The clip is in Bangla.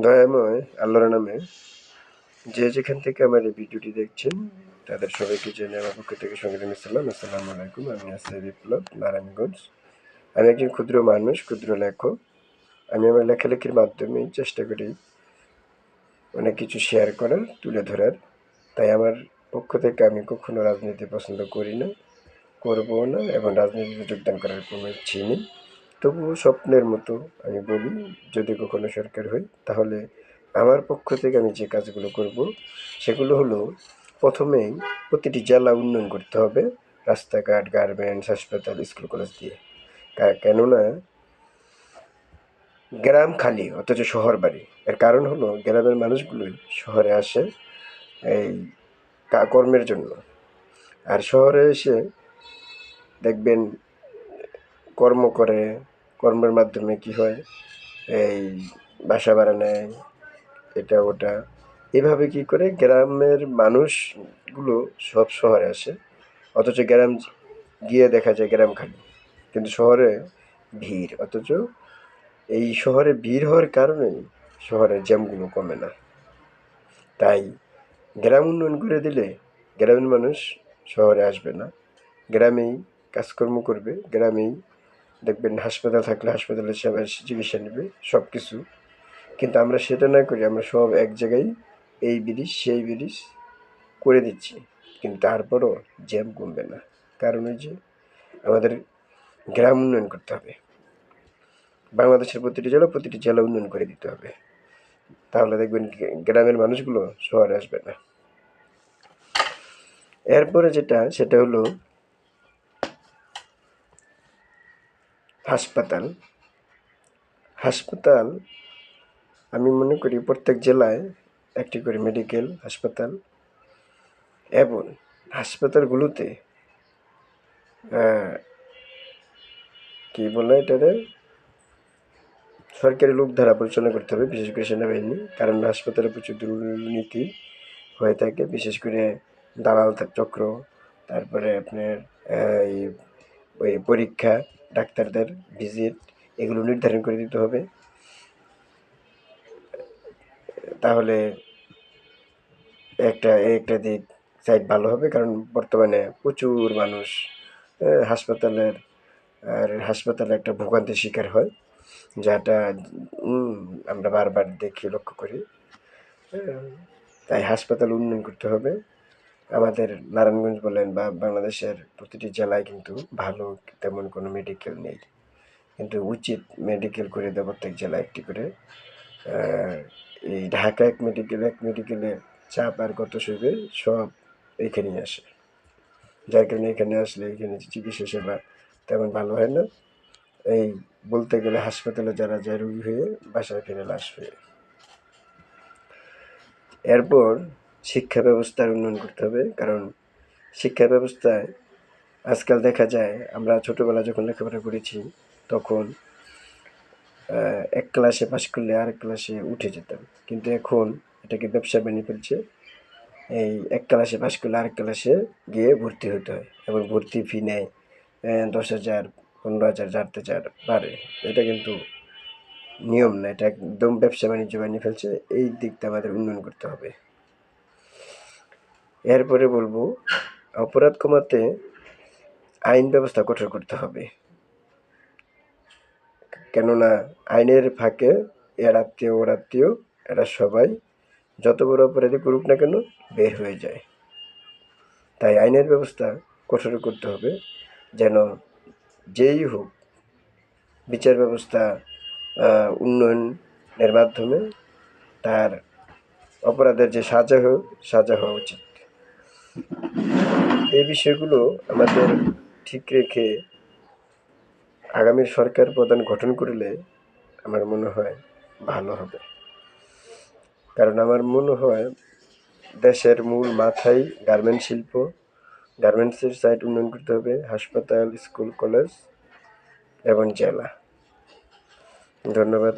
দয়াময় আল্লাহর নামে যে যেখান থেকে আমার এই ভিডিওটি দেখছেন তাদের সবাইকে জানিয়ে আমার পক্ষ থেকে সংগ্রামী সালাম। আসসালামু আলাইকুম। আমি আছি বিপ্লব, নারায়ণগঞ্জ। আমি একজন ক্ষুদ্র মানুষ, ক্ষুদ্র লেখক। আমি আমার লেখালেখির মাধ্যমে চেষ্টা করি অনেক কিছু শেয়ার করার, তুলে ধরার। তাই আমার পক্ষ থেকে আমি কখনো রাজনীতি পছন্দ করি না, করবও না, এবং রাজনীতিতে যোগদান করার কোনো ইচ্ছে নেই। তবুও স্বপ্নের মতো আমি বলি, যদি কখনো সরকার হই তাহলে আমার পক্ষ থেকে আমি যে কাজগুলো করব সেগুলো হলো, প্রথমেই প্রতিটি জেলা উন্নয়ন করতে হবে, রাস্তাঘাট, গার্মেন্টস, হাসপাতাল, স্কুল, কলেজ দিয়ে। কেননা গ্রাম খালি অথচ শহর বাড়ি। এর কারণ হলো গ্রামের মানুষগুলোই শহরে আসে এই কর্মের জন্য। আর শহরে এসে দেখবেন কর্ম করে, কর্মের মাধ্যমে কি হয়, এই বাসা ভাড়া নেয়, এটা ওটা, এভাবে কি করে গ্রামের মানুষগুলো সব শহরে আসে। অথচ গ্রাম গিয়ে দেখা যায় গ্রাম খালি, কিন্তু শহরে ভিড়। অথচ এই শহরে ভিড় হওয়ার কারণেই শহরের জ্যামগুলো কমে না। তাই গ্রাম উন্নয়ন করে দিলে গ্রামের মানুষ শহরে আসবে না, গ্রামেই কাজকর্ম করবে, গ্রামেই দেখবেন হাসপাতাল থাকলে হাসপাতালে সেবা চিকিৎসা নেবে, সব কিছু। কিন্তু আমরা সেটা না করি, আমরা সব এক জায়গায় এই ব্রিজ সেই ব্রিজ করে দিচ্ছি, কিন্তু তারপরও জ্যাম কমবে না। কারণ ওই যে আমাদের গ্রাম উন্নয়ন করতে হবে। বাংলাদেশের প্রতিটি জেলা উন্নয়ন করে দিতে হবে, তাহলে দেখবেন গ্রামের মানুষগুলো শহরে আসবে না। এরপরে সেটা হলো হাসপাতাল। হাসপাতাল আমি মনে করি প্রত্যেক জেলায় একটি করে মেডিকেল হাসপাতাল, এবং হাসপাতালগুলোতে কি বলে এটারে, সরকারি লোক দ্বারা পরিচালনা করতে হবে, বিশেষ করে সেনাবাহিনী। কারণ হাসপাতালে প্রচুর দুর্নীতি হয়ে থাকে, বিশেষ করে দালাল চক্র, তারপরে আপনার এই ওই পরীক্ষা, ডাক্তারদের ভিজিট, এগুলো নির্ধারণ করে দিতে হবে। তাহলে একটা দিক সাইড ভালো হবে, কারণ বর্তমানে প্রচুর মানুষ হাসপাতালে একটা ভোগান্তির শিকার হয়, যেটা আমরা বারবার দেখি, লক্ষ্য করি। তাই হাসপাতাল উন্নয়ন করতে হবে। আমাদের নারায়ণগঞ্জ বলেন বা বাংলাদেশের প্রতিটি জেলায় কিন্তু ভালো তেমন কোনো মেডিকেল নেই, কিন্তু উচিত মেডিকেল করে দেয় প্রত্যেক জেলায় একটি করে। এই ঢাকা এক মেডিকেলে চাপ আর কত সইবে, সব এইখানেই আসে। যার কারণে এখানে আসলে এখানে চিকিৎসা সেবা তেমন ভালো হয় না। এই বলতে গেলে হাসপাতালে যারা যায় রোগী হয়ে বাসায় ফিরে লাশ হয়ে। এরপর শিক্ষা ব্যবস্থার উন্নয়ন করতে হবে, কারণ শিক্ষা ব্যবস্থায় আজকাল দেখা যায়, আমরা ছোটোবেলা যখন লেখাপড়া করেছি তখন এক ক্লাসে পাশ করলে আরেক ক্লাসে উঠে যেতাম, কিন্তু এখন এটাকে ব্যবসা বানিয়ে ফেলছে। এই এক ক্লাসে পাশ করলে আরেক ক্লাসে গিয়ে ভর্তি হতে হয়, এবং ভর্তি ফি নেয় 10,000, 15,000, যারতে যার পারে। এটা কিন্তু নিয়ম না, এটা একদম ব্যবসা বাণিজ্য বানিয়ে ফেলছে। এই দিকটা আমাদের উন্নয়ন করতে হবে। এরপরে বলবো, অপরাধ কমাতে আইন ব্যবস্থা কঠোর করতে হবে। কেননা আইনের ফাঁকে এর আত্মীয় ওর আত্মীয়, এরা সবাই যত বড় অপরাধী করুক না কেন বের হয়ে যায়। তাই আইনের ব্যবস্থা কঠোর করতে হবে, যেন যেই হোক বিচার ব্যবস্থা উন্নয়নের মাধ্যমে তার অপরাধের যে সাজা হওয়া উচিত। এই বিষয়গুলো আমাদের ঠিক রেখে আগামীর সরকার প্রধান গঠন করলে আমার মনে হয় ভালো হবে। কারণ আমার মনে হয় দেশের মূল মাথায় গার্মেন্টস শিল্প, গার্মেন্টসের সাইট উন্নয়ন করতে হবে, হাসপাতাল, স্কুল, কলেজ এবং জেলা। ধন্যবাদ।